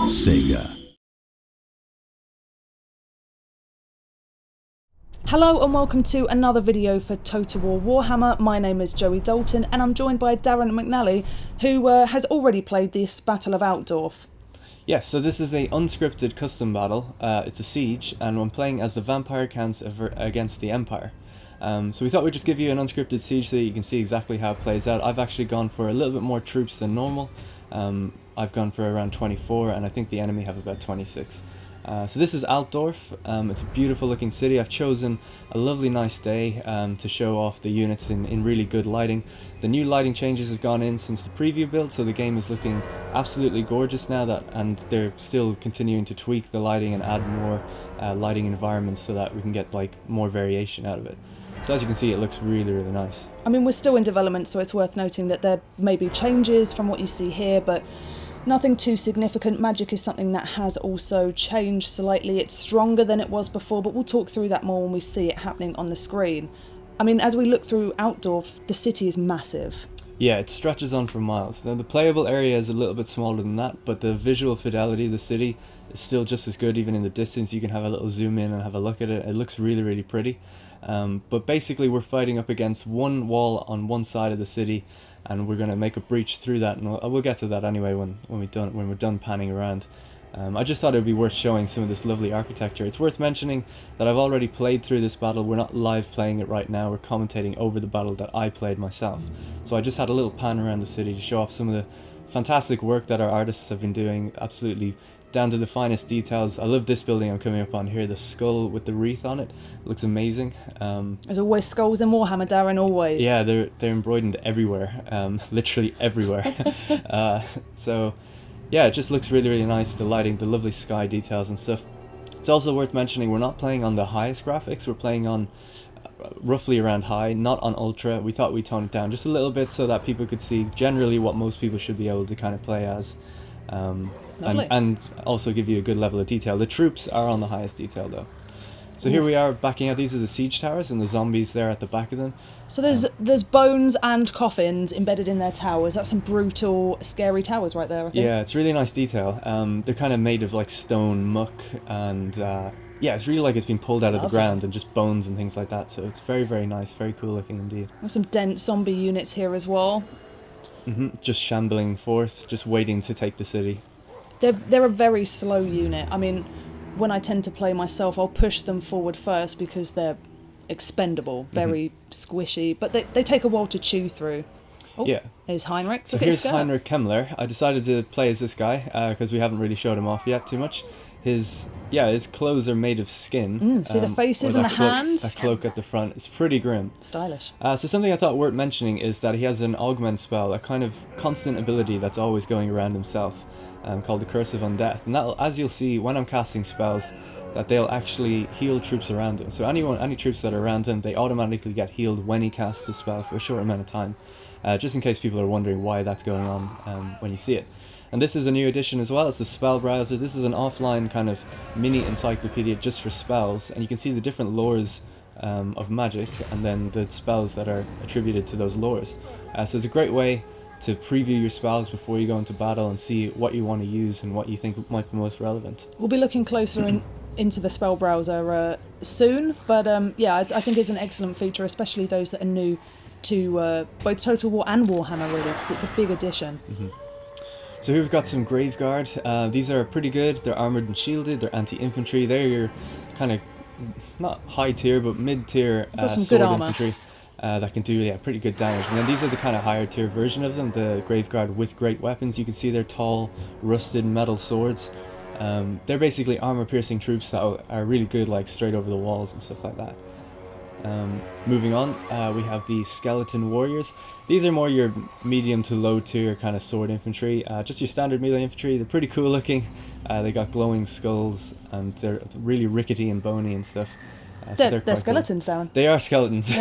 SEGA. Hello and welcome to another video for Total War Warhammer. My name is Joey Dalton and I'm joined by Darren McNally, who has already played this Battle of Altdorf. Yes, so this is a unscripted custom battle. It's a siege, and I'm playing as the vampire counts against the Empire. So we thought we'd just give you an unscripted siege so that you can see exactly how it plays out. I've actually gone for a little bit more troops than normal. I've gone for around 24, and I think the enemy have about 26. So this is Altdorf. It's a beautiful looking city. I've chosen a lovely nice day to show off the units in really good lighting. The new lighting changes have gone in since the preview build, so the game is looking absolutely gorgeous now, and they're still continuing to tweak the lighting and add more lighting environments so that we can get like more variation out of it. So as you can see, it looks really, really nice. I mean, we're still in development, so it's worth noting that there may be changes from what you see here, but nothing too significant. Magic is something that has also changed slightly. It's stronger than it was before, but we'll talk through that more when we see it happening on the screen. I mean, as we look through Altdorf, the city is massive. Yeah, it stretches on for miles. Now, the playable area is a little bit smaller than that, but the visual fidelity of the city is still just as good even in the distance. You can have a little zoom in and have a look at it. It looks really, really pretty. But basically, we're fighting up against one wall on one side of the city, and we're going to make a breach through that, and we'll get to that anyway when we're done panning around. I just thought it would be worth showing some of this lovely architecture. It's worth mentioning that I've already played through this battle. We're not live playing it right now. We're commentating over the battle that I played myself. So I just had a little pan around the city to show off some of the fantastic work that our artists have been doing, absolutely down to the finest details. I love this building I'm coming up on here, the skull with the wreath on it. It looks amazing. There's always skulls in Warhammer, Darren, always. Yeah, they're embroidered everywhere, literally everywhere. So yeah, it just looks really, really nice, the lighting, the lovely sky details and stuff. It's also worth mentioning we're not playing on the highest graphics, we're playing on roughly around high, not on ultra. We thought we'd tone it down just a little bit so that people could see generally what most people should be able to kind of play as. And also give you a good level of detail. The troops are on the highest detail though. So here we are backing out. These are the siege towers and the zombies there at the back of them. So there's bones and coffins embedded in their towers. That's some brutal, scary towers right there, I think. Yeah, it's really nice detail. They're kind of made of like stone muck, and yeah, it's really like it's been pulled out of the ground and just bones and things like that. So it's very, very nice, very cool looking indeed. There's some dense zombie units here as well. Just shambling forth, just waiting to take the city. They're a very slow unit. I mean, when I tend to play myself, I'll push them forward first because they're expendable, very squishy, but they take a while to chew through. Oh, yeah. Here's Heinrich. So here's Heinrich Kemmler. I decided to play as this guy because we haven't really showed him off yet too much. His clothes are made of skin. See the faces and the hands? That cloak at the front. It's pretty grim. Stylish. So something I thought worth mentioning is that he has an augment spell, a kind of constant ability that's always going around himself, called the Curse of Undeath. And that, as you'll see when I'm casting spells, that they'll actually heal troops around him. So any troops that are around him, they automatically get healed when he casts the spell for a short amount of time. Just in case people are wondering why that's going on when you see it. And this is a new addition as well. It's the spell browser. This is an offline kind of mini encyclopedia just for spells, and you can see the different lores of magic and then the spells that are attributed to those lores. So it's a great way to preview your spells before you go into battle and see what you want to use and what you think might be most relevant. We'll be looking closer into the spell browser soon, but yeah, I think it's an excellent feature, especially those that are new to both Total War and Warhammer, really, because it's a big addition. So here we've got some Graveguard. These are pretty good. They're armoured and shielded. They're anti-infantry. They're your kind of, not high tier, but mid-tier sword infantry that can do pretty good damage. And then these are the kind of higher tier version of them, the Graveguard with great weapons. You can see they're tall, rusted metal swords. They're basically armour-piercing troops that are really good, like straight over the walls and stuff like that. Moving on, we have the Skeleton Warriors. These are more your medium to low tier kind of sword infantry, just your standard melee infantry. They're pretty cool looking. They got glowing skulls and they're really rickety and bony and stuff. So they're skeletons, cool. Darren. They are skeletons.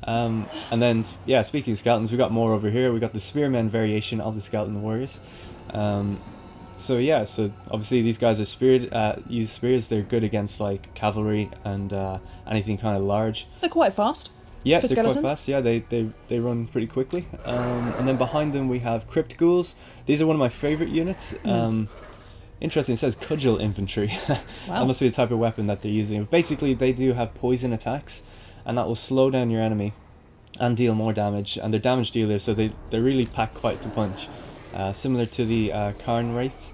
And then, yeah, speaking of skeletons, we got more over here. We got the Spearmen variation of the Skeleton Warriors. So yeah, so obviously these guys are use spears. They're good against like cavalry and anything kind of large. They're quite fast. Yeah, for they're skeletons. quite fast. Yeah, they run pretty quickly. And then behind them we have Crypt Ghouls. These are one of my favorite units. interesting, it says cudgel infantry. Wow. That must be the type of weapon that they're using. Basically, they do have poison attacks, and that will slow down your enemy and deal more damage. And they're damage dealers, so they really pack quite the punch. Similar to the Karn race.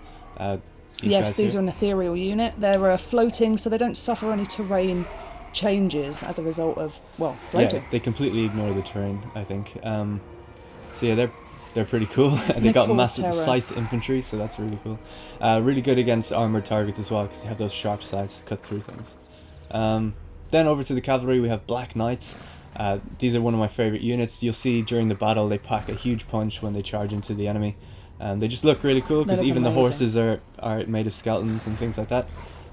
Yes, these are an ethereal unit. They're floating, so they don't suffer any terrain changes as a result of, well, floating. Yeah, they completely ignore the terrain, I think. So yeah, they're pretty cool. They got massive scythe infantry, so that's really cool. Really good against armored targets as well, because they have those sharp scythes to cut through things. Then over to the cavalry, we have Black Knights. These are one of my favorite units. You'll see during the battle they pack a huge punch when they charge into the enemy. They just look really cool because even the horses are made of skeletons and things like that.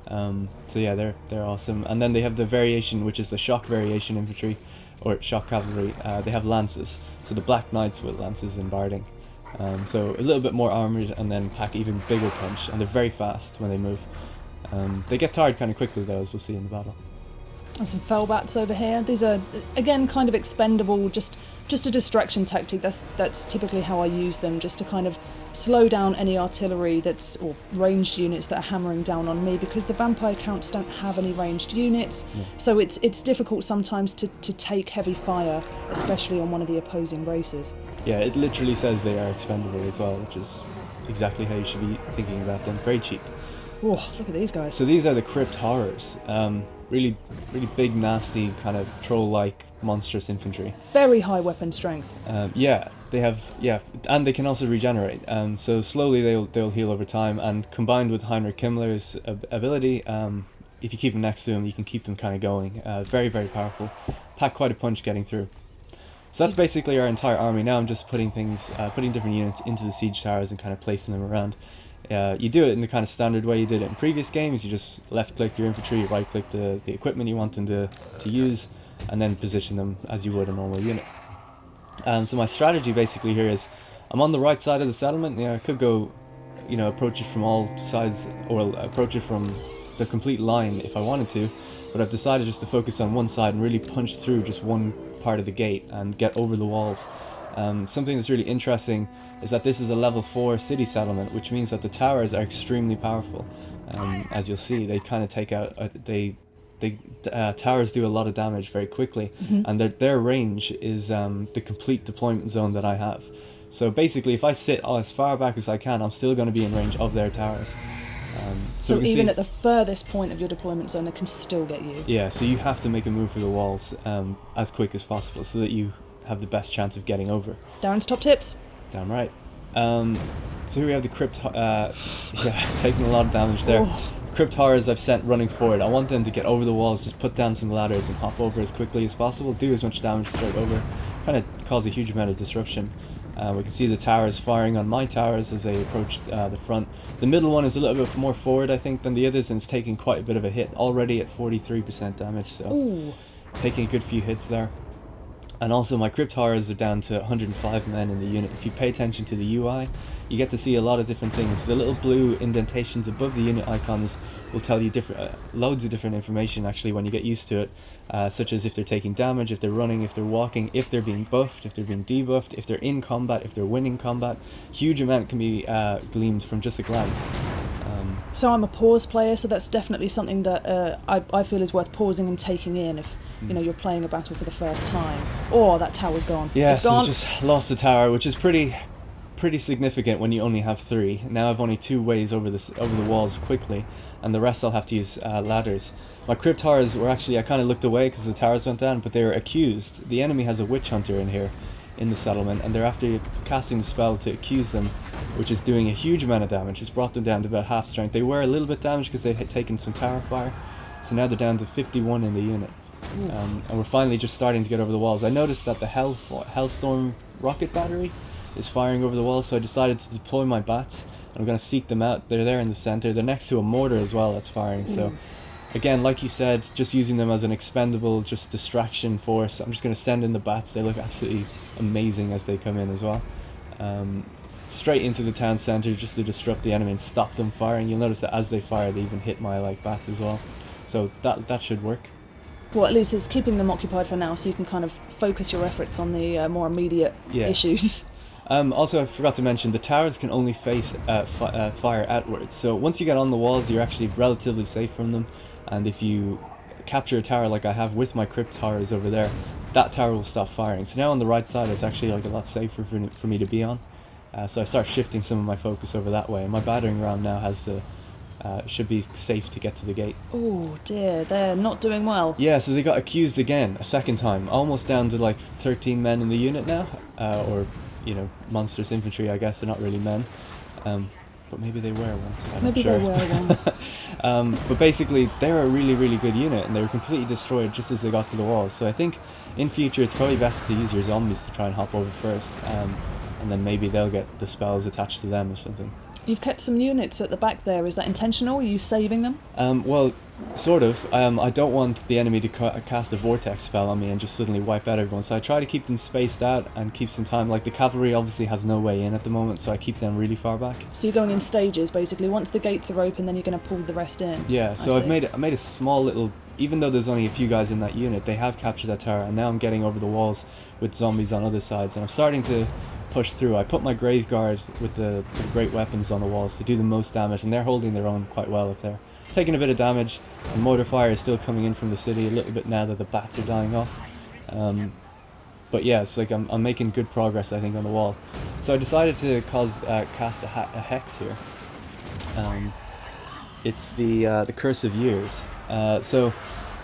So yeah, they're awesome. And then they have the variation, which is the shock variation infantry, or shock cavalry. They have lances, so the Black Knights with lances and barding. So a little bit more armored, and then pack even bigger punch, and they're very fast when they move. They get tired kind of quickly though, as we'll see in the battle. There's some fellbats over here. These are, again, kind of expendable, just a distraction tactic. That's typically how I use them, just to kind of slow down any artillery or ranged units that are hammering down on me, because the vampire counts don't have any ranged units. Yeah. So it's difficult sometimes to take heavy fire, especially on one of the opposing races. Yeah, it literally says they are expendable as well, which is exactly how you should be thinking about them. Very cheap. Oh, look at these guys. So these are the Crypt Horrors. Really big, nasty, kind of troll-like, monstrous infantry. Very high weapon strength. Yeah, they have, and they can also regenerate. So slowly they'll heal over time, and combined with Heinrich Himmler's ability, if you keep them next to him, you can keep them kind of going. Very, very powerful. Pack quite a punch getting through. So that's basically our entire army. Now I'm just putting different units into the siege towers and kind of placing them around. You do it in the kind of standard way you did it in previous games. You just left click your infantry, right click the equipment you want them to use, and then position them as you would a normal unit. So my strategy basically here is, I'm on the right side of the settlement. I could go, approach it from all sides, or approach it from the complete line if I wanted to, but I've decided just to focus on one side and really punch through just one part of the gate and get over the walls. Something that's really interesting is that this is a level 4 city settlement, which means that the towers are extremely powerful. As you'll see, they kind of take out, towers do a lot of damage very quickly, and their range is the complete deployment zone that I have. So basically, if I sit as far back as I can, I'm still going to be in range of their towers. So even at the furthest point of your deployment zone, they can still get you. Yeah, so you have to make a move for the walls as quick as possible so that you have the best chance of getting over. Darren's top tips. Damn right. So here we have the Crypt, taking a lot of damage there. Oh. Crypt Horrors I've sent running forward. I want them to get over the walls, just put down some ladders and hop over as quickly as possible, do as much damage straight over, kind of cause a huge amount of disruption. We can see the towers firing on my towers as they approach the front. The middle one is a little bit more forward, I think, than the others, and it's taking quite a bit of a hit, already at 43% damage, so Ooh. Taking a good few hits there. And also my Crypt Horrors are down to 105 men in the unit. If you pay attention to the UI, you get to see a lot of different things. The little blue indentations above the unit icons will tell you loads of different information actually when you get used to it, such as if they're taking damage, if they're running, if they're walking, if they're being buffed, if they're being debuffed, if they're in combat, if they're winning combat. Huge amount can be gleaned from just a glance. So I'm a pause player, so that's definitely something that I feel is worth pausing and taking in if you're playing a battle for the first time. Oh, that tower's gone. Yeah, it's so gone. Just lost the tower, which is pretty significant when you only have 3. Now I've only 2 ways over the walls quickly, and the rest I'll have to use ladders. My Crypt Horrors were actually, I kind of looked away because the towers went down, but they were accused. The enemy has a witch hunter in here in the settlement, and they're after casting the spell to accuse them, which is doing a huge amount of damage. It's brought them down to about half strength. They were a little bit damaged because they had taken some tower fire, so now they're down to 51 in the unit. And we're finally just starting to get over the walls. I noticed that the Hellstorm rocket battery is firing over the walls, so I decided to deploy my bats, and I'm going to seek them out. They're there in the center. They're next to a mortar as well that's firing, so again, like you said, just using them as an expendable, just distraction force. I'm just going to send in the bats. They look absolutely amazing as they come in as well. Straight into the town center just to disrupt the enemy and stop them firing. You'll notice that as they fire, they even hit my bats as well. So that should work. Well, at least it's keeping them occupied for now, so you can kind of focus your efforts on the more immediate issues. Also, I forgot to mention, the towers can only face fire outwards. So once you get on the walls, you're actually relatively safe from them. And if you capture a tower like I have with my crypt towers over there, that tower will stop firing. So now on the right side, it's actually like a lot safer for me to be on. So I start shifting some of my focus over that way. And my battering ram now has the should be safe to get to the gate. Oh dear, they're not doing well. Yeah, so they got accused again, a second time, almost down to like 13 men in the unit now, or monstrous infantry. I guess they're not really men, but maybe they were once. I'm Maybe not sure. they were once. But basically, they're a really, really good unit, and they were completely destroyed just as they got to the walls. So I think in future it's probably best to use your zombies to try and hop over first, and then maybe they'll get the spells attached to them or something. You've kept some units at the back there. Is that intentional? Are you saving them? Well, sort of. I don't want the enemy to cast a vortex spell on me and just suddenly wipe out everyone, so I try to keep them spaced out and keep some time. Like the cavalry obviously has no way in at the moment, so I keep them really far back. So you're going in stages, basically. Once the gates are open, then you're going to pull the rest in. Yeah, so I made a small little, even though there's only a few guys in that unit, they have captured that tower, and now I'm getting over the walls with zombies on other sides, and I'm starting to push through. I put my grave guard with the great weapons on the walls to do the most damage, and they're holding their own quite well up there. Taking a bit of damage, and mortar fire is still coming in from the city a little bit now that the bats are dying off. But yeah, it's like I'm making good progress, I think, on the wall. So I decided to cast a hex here. It's the Curse of Years. So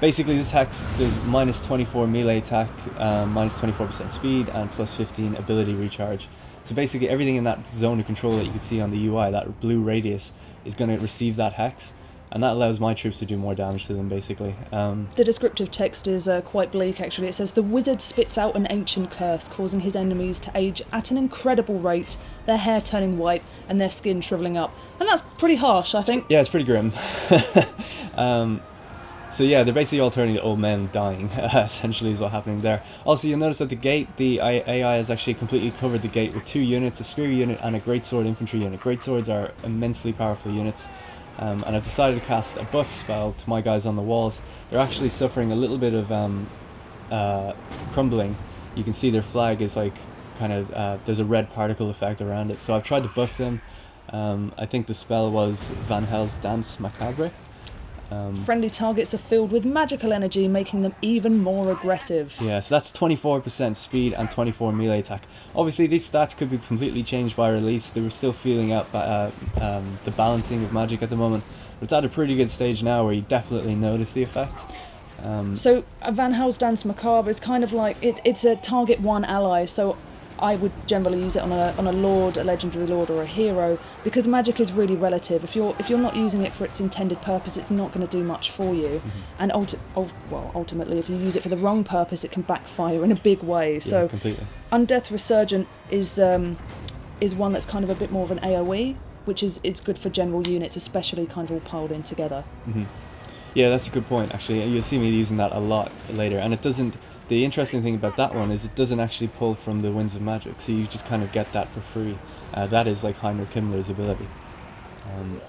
basically this hex does minus 24 melee attack, minus 24% speed, and plus 15 ability recharge. So basically everything in that zone of control that you can see on the UI, that blue radius, is going to receive that hex, and that allows my troops to do more damage to them, basically. The descriptive text is quite bleak, actually. It says, the wizard spits out an ancient curse, causing his enemies to age at an incredible rate, their hair turning white and their skin shrivelling up. And that's pretty harsh, I think. Yeah, it's pretty grim. So yeah, they're basically all turning to old men dying, essentially is what's happening there. Also, you'll notice at the gate, the AI has actually completely covered the gate with 2 units, a spear unit and a greatsword infantry unit. Greatswords are immensely powerful units, and I've decided to cast a buff spell to my guys on the walls. They're actually suffering a little bit of crumbling. You can see their flag is like kind of, there's a red particle effect around it, so I've tried to buff them. I think the spell was Van Hel's Dance Macabre. Friendly targets are filled with magical energy, making them even more aggressive. Yeah, so that's 24% speed and 24 melee attack. Obviously, these stats could be completely changed by release. They were still feeling out the balancing of magic at the moment. But it's at a pretty good stage now where you definitely notice the effects. So Van Hel's Dance Macabre is kind of like, it's a target 1 ally, so I would generally use it on a lord, a legendary lord, or a hero, because magic is really relative. If you're not using it for its intended purpose, it's not going to do much for you. And ultimately, if you use it for the wrong purpose, it can backfire in a big way. So completely. Undeath Resurgent is one that's kind of a bit more of an AoE, which it's good for general units, especially kind of all piled in together. Yeah, that's a good point, actually. You'll see me using that a lot later, and it doesn't. The interesting thing about that one is it doesn't actually pull from the Winds of Magic, so you just kind of get that for free. That is like Heinrich Himmler's ability. Well,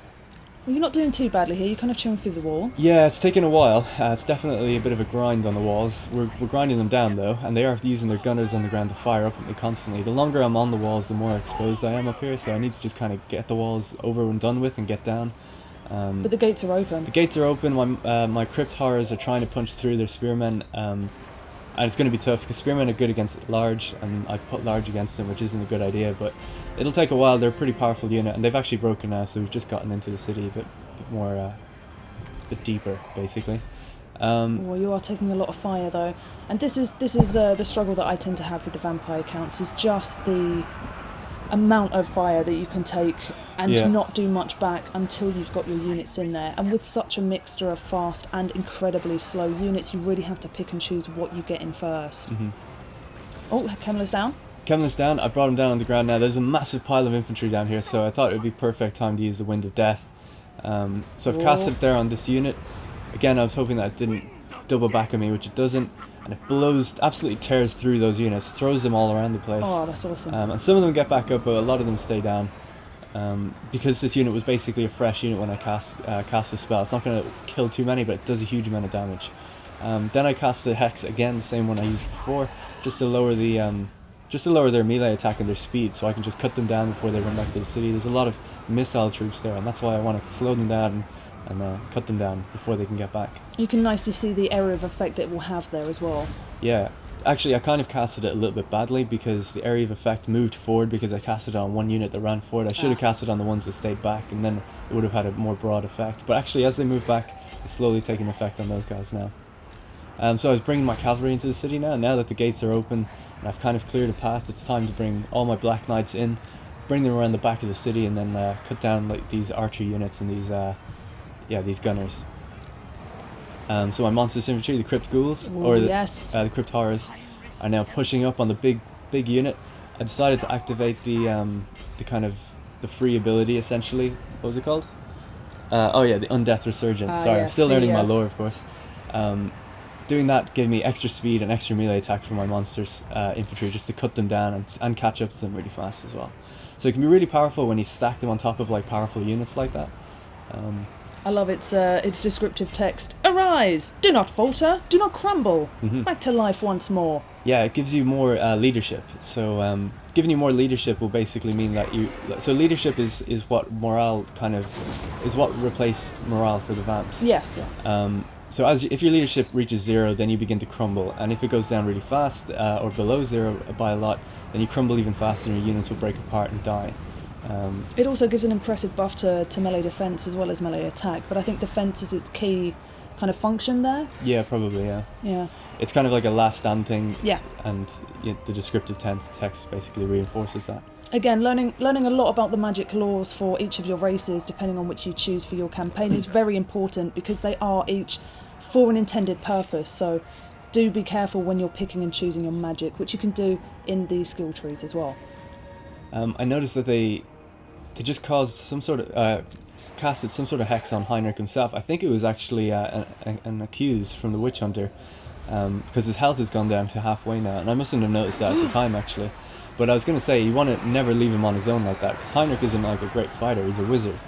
you're not doing too badly here. You're kind of chewing through the wall. Yeah, it's taken a while. It's definitely a bit of a grind on the walls. We're grinding them down, though, and they are using their gunners on the ground to fire up at me constantly. The longer I'm on the walls, the more exposed I am up here, so I need to just kind of get the walls over and done with and get down. But the gates are open. The gates are open. My crypt horrors are trying to punch through their spearmen. And it's going to be tough because spearmen are good against large, and I've put large against them, which isn't a good idea, but it'll take a while. They're a pretty powerful unit, and they've actually broken now, so we've just gotten into the city a bit more, a bit deeper, basically. Well, you are taking a lot of fire, though, and this is the struggle that I tend to have with the vampire counts, is just the amount of fire that you can take and not do much back until you've got your units in there. And with such a mixture of fast and incredibly slow units, you really have to pick and choose what you get in first. Oh, Kemmler's down. Kemmler's down. I brought him down on the ground now. There's a massive pile of infantry down here, so I thought it would be perfect time to use the Wind of Death. So I've cast it there on this unit. Again, I was hoping that it didn't double back on me, which it doesn't. And it blows, absolutely tears through those units, throws them all around the place. Oh, that's awesome. And some of them get back up, but a lot of them stay down. Because this unit was basically a fresh unit when I cast the spell. It's not going to kill too many, but it does a huge amount of damage. Then I cast the Hex again, the same one I used before, just to lower the just to lower their melee attack and their speed, so I can just cut them down before they run back to the city. There's a lot of missile troops there, and that's why I want to slow them down and cut them down before they can get back. You can nicely see the area of effect that it will have there as well. Yeah, actually I kind of casted it a little bit badly because the area of effect moved forward because I casted it on one unit that ran forward. I should have casted on the ones that stayed back, and then it would have had a more broad effect. But actually, as they move back, it's slowly taking effect on those guys now. So I was bringing my cavalry into the city now. Now that the gates are open and I've kind of cleared a path, it's time to bring all my Black Knights in, bring them around the back of the city, and then cut down like these archer units and these gunners. So my monsters infantry, the crypt ghouls, the crypt horrors, are now pushing up on the big unit. I decided to activate the kind of the free ability essentially. What was it called? The Undeath Resurgence. Sorry, I'm still learning my lore, of course. Doing that gave me extra speed and extra melee attack for my monsters infantry, just to cut them down and catch up to them really fast as well. So it can be really powerful when you stack them on top of like powerful units like that. I love its descriptive text. Arise! Do not falter! Do not crumble! Back to life once more. Yeah, it gives you more leadership. So giving you more leadership will basically mean that so leadership is what morale is what replaced morale for the vamps. Yes. Yeah. So if your leadership reaches 0, then you begin to crumble, and if it goes down really fast or below 0 by a lot, then you crumble even faster and your units will break apart and die. It also gives an impressive buff to melee defense as well as melee attack, but I think defense is its key kind of function there. Yeah, probably, yeah. Yeah. It's kind of like a last stand thing. Yeah. And the descriptive text basically reinforces that. Again, learning a lot about the magic laws for each of your races, depending on which you choose for your campaign, is very important because they are each for an intended purpose. So do be careful when you're picking and choosing your magic, which you can do in these skill trees as well. I noticed that they just caused some sort of casted some sort of hex on Heinrich himself. I think it was actually an accused from the Witch Hunter, because his health has gone down to halfway now, and I mustn't have noticed that at the time actually. But I was going to say, you want to never leave him on his own like that, because Heinrich isn't like a great fighter, he's a wizard.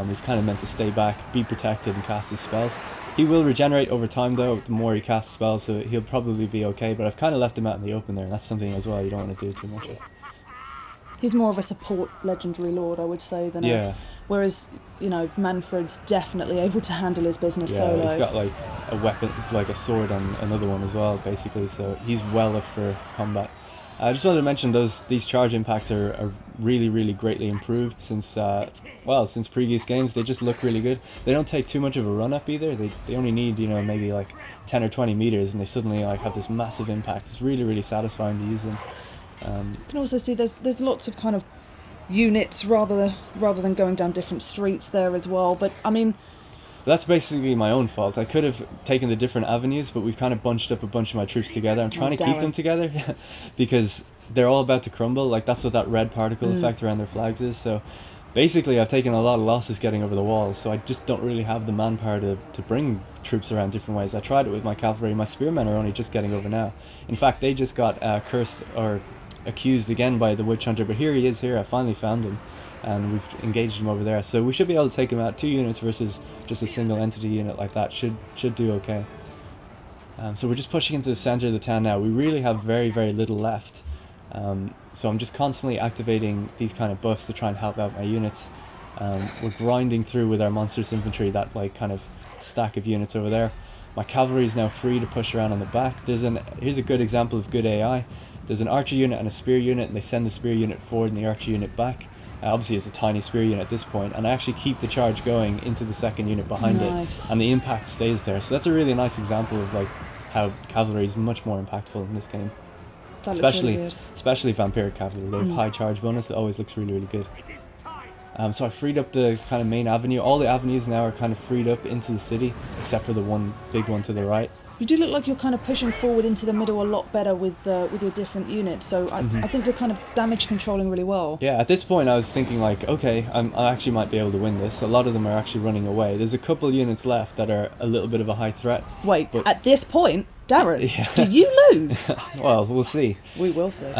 He's kind of meant to stay back, be protected, and cast his spells. He will regenerate over time though, the more he casts spells, so he'll probably be okay, but I've kind of left him out in the open there, and that's something as well you don't want to do too much of. He's more of a support legendary lord, I would say, than whereas, Manfred's definitely able to handle his business solo. He's got like a weapon, like a sword on another one as well, basically, so he's well up for combat. I just wanted to mention these charge impacts are really, really greatly improved since previous games. They just look really good. They don't take too much of a run up either. They only need maybe like 10 or 20 meters, and they suddenly like have this massive impact. It's really, really satisfying to use them. You can also see there's lots of kind of units rather than going down different streets there as well. But I mean, that's basically my own fault. I could have taken the different avenues, but we've kind of bunched up a bunch of my troops together. I'm trying to keep them together because they're all about to crumble. Like that's what that red particle effect around their flags is. So basically I've taken a lot of losses getting over the walls, so I just don't really have the manpower to bring troops around different ways. I tried it with my cavalry. My spearmen are only just getting over now. In fact, they just got cursed or accused again by the Witch Hunter, but here he is here. I finally found him, and we've engaged him over there. So we should be able to take him out. 2 units versus just a single entity unit like that should do okay. So we're just pushing into the center of the town now. We really have very, very little left. So I'm just constantly activating these kind of buffs to try and help out my units. We're grinding through with our monstrous infantry, that like kind of stack of units over there. My cavalry is now free to push around on the back. Here's a good example of good AI. There's an archer unit and a spear unit, and they send the spear unit forward and the archer unit back. Obviously it's a tiny spear unit at this point, and I actually keep the charge going into the second unit behind it, and the impact stays there. So that's a really nice example of like how cavalry is much more impactful in this game. Especially vampiric cavalry. They have high charge bonus. It always looks really, really good. So I freed up the kind of main avenue. All the avenues now are kind of freed up into the city, except for the one big one to the right. You do look like you're kind of pushing forward into the middle a lot better with your different units. So I think you're kind of damage controlling really well. Yeah, at this point I was thinking like, okay, I actually might be able to win this. A lot of them are actually running away. There's a couple units left that are a little bit of a high threat. Wait, at this point, Darren, do you lose? Well, we'll see. We will see.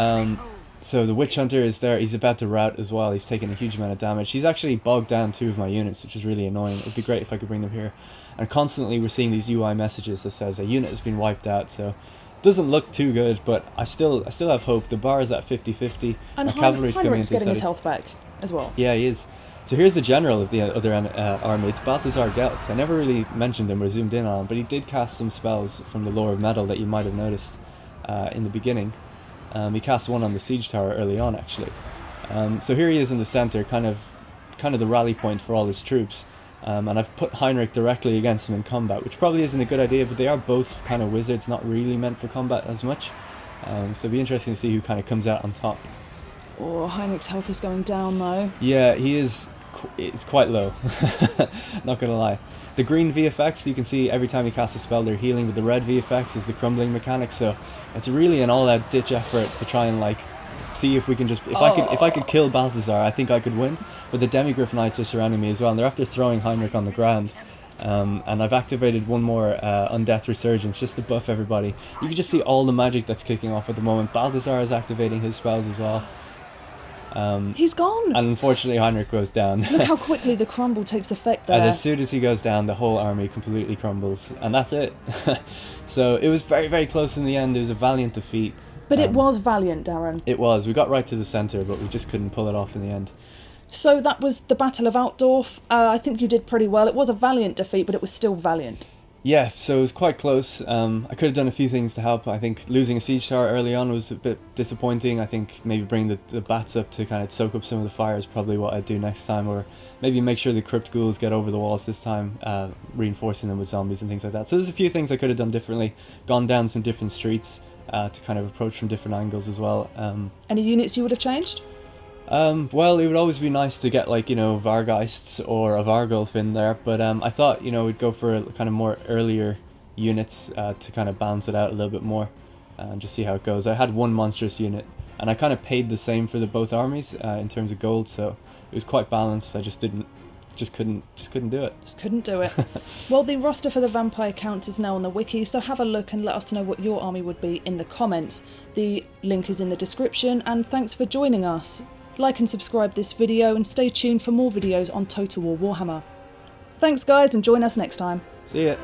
So the Witch Hunter is there. He's about to rout as well. He's taking a huge amount of damage. He's actually bogged down 2 of my units, which is really annoying. It would be great if I could bring them here. And constantly we're seeing these UI messages that says a unit has been wiped out. So Doesn't look too good, but I still have hope. The bar is at 50-50. And cavalry's coming Heinrich's into getting his steady. health back as well. Yeah, he is. So here's the general of the other army. It's Balthazar Gelt. I never really mentioned him or zoomed in on him, but he did cast some spells from the Lore of Metal that you might have noticed in the beginning. He cast one on the siege tower early on, actually. So here he is in the center, kind of the rally point for all his troops. And I've put Heinrich directly against him in combat, which probably isn't a good idea, but they are both kind of wizards, not really meant for combat as much. So it'll be interesting to see who kind of comes out on top. Oh, Heinrich's health is going down though. Yeah, he is. It's quite low. Not gonna lie. The green VFX, you can see every time you cast a spell they're healing, but the red VFX is the crumbling mechanic. So it's really an all-out ditch effort to try and like see if we can just if I could kill Balthazar, I think I could win. But the Demigryph Knights are surrounding me as well, and they're after throwing Heinrich on the ground. And I've activated one more Undeath Resurgence just to buff everybody. You can just see all the magic that's kicking off at the moment. Balthazar is activating his spells as well. He's gone. And unfortunately Heinrich goes down. Look how quickly the crumble takes effect there. And as soon as he goes down, the whole army completely crumbles. And that's it. So it was very, very close in the end. It was a valiant defeat. But it was valiant, Darren. It was. We got right to the centre, but we just couldn't pull it off in the end. So that was the Battle of Altdorf. I think you did pretty well. It was a valiant defeat, but it was still valiant. Yeah, so it was quite close. I could have done a few things to help. I think losing a siege tower early on was a bit disappointing. I think maybe bring the bats up to kind of soak up some of the fire is probably what I'd do next time, or maybe make sure the crypt ghouls get over the walls this time, reinforcing them with zombies and things like that. So there's a few things I could have done differently, gone down some different streets to kind of approach from different angles as well. Any units you would have changed? Well, it would always be nice to get, like, you know, Vargeists or a Vargulf in there, but I thought, you know, we'd go for kind of more earlier units to kind of balance it out a little bit more and just see how it goes. I had one monstrous unit, and I kind of paid the same for both armies in terms of gold, so it was quite balanced. I just couldn't do it. Just couldn't do it. Well, the roster for the vampire counts is now on the wiki, so have a look and let us know what your army would be in the comments. The link is in the description, and thanks for joining us. Like and subscribe this video and stay tuned for more videos on Total War Warhammer. Thanks guys, and join us next time. See ya.